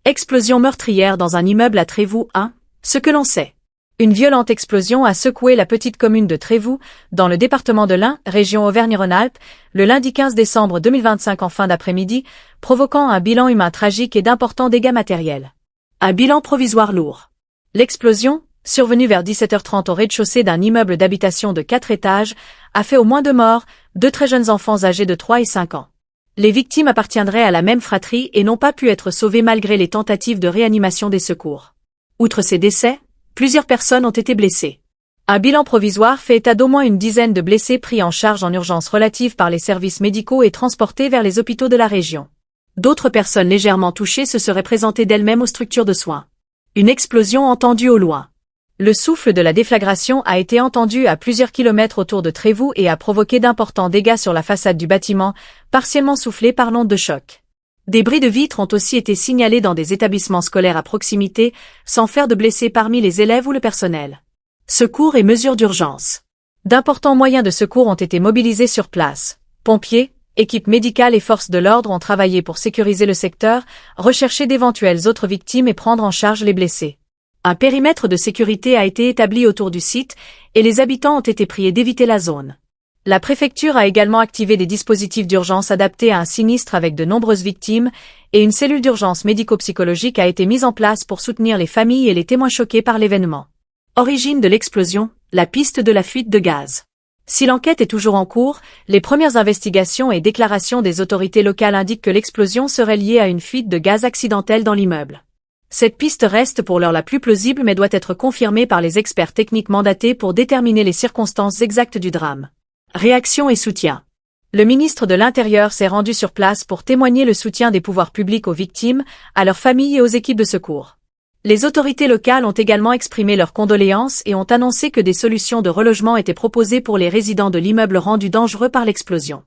Explosion meurtrière dans un immeuble à Trévoux 1, ce que l'on sait. Une violente explosion a secoué la petite commune de Trévoux, dans le département de l'Ain, région Auvergne-Rhône-Alpes, le lundi 15 décembre 2025 en fin d'après-midi, provoquant un bilan humain tragique et d'importants dégâts matériels. Un bilan provisoire lourd. L'explosion, survenue vers 17h30 au rez-de-chaussée d'un immeuble d'habitation de 4 étages, a fait au moins 2 morts, 2 très jeunes enfants âgés de 3 et 5 ans. Les victimes appartiendraient à la même fratrie et n'ont pas pu être sauvées malgré les tentatives de réanimation des secours. Outre ces décès, plusieurs personnes ont été blessées. Un bilan provisoire fait état d'au moins une dizaine de blessés pris en charge en urgence relative par les services médicaux et transportés vers les hôpitaux de la région. D'autres personnes légèrement touchées se seraient présentées d'elles-mêmes aux structures de soins. Une explosion entendue au loin. Le souffle de la déflagration a été entendu à plusieurs kilomètres autour de Trévoux et a provoqué d'importants dégâts sur la façade du bâtiment, partiellement soufflés par l'onde de choc. Des bris de vitres ont aussi été signalés dans des établissements scolaires à proximité, sans faire de blessés parmi les élèves ou le personnel. Secours et mesures d'urgence. D'importants moyens de secours ont été mobilisés sur place. Pompiers, équipes médicales et forces de l'ordre ont travaillé pour sécuriser le secteur, rechercher d'éventuelles autres victimes et prendre en charge les blessés. Un périmètre de sécurité a été établi autour du site et les habitants ont été priés d'éviter la zone. La préfecture a également activé des dispositifs d'urgence adaptés à un sinistre avec de nombreuses victimes et une cellule d'urgence médico-psychologique a été mise en place pour soutenir les familles et les témoins choqués par l'événement. Origine de l'explosion, la piste de la fuite de gaz. Si l'enquête est toujours en cours, les premières investigations et déclarations des autorités locales indiquent que l'explosion serait liée à une fuite de gaz accidentelle dans l'immeuble. Cette piste reste pour l'heure la plus plausible mais doit être confirmée par les experts techniques mandatés pour déterminer les circonstances exactes du drame. Réaction et soutien. Le ministre de l'Intérieur s'est rendu sur place pour témoigner le soutien des pouvoirs publics aux victimes, à leurs familles et aux équipes de secours. Les autorités locales ont également exprimé leurs condoléances et ont annoncé que des solutions de relogement étaient proposées pour les résidents de l'immeuble rendu dangereux par l'explosion.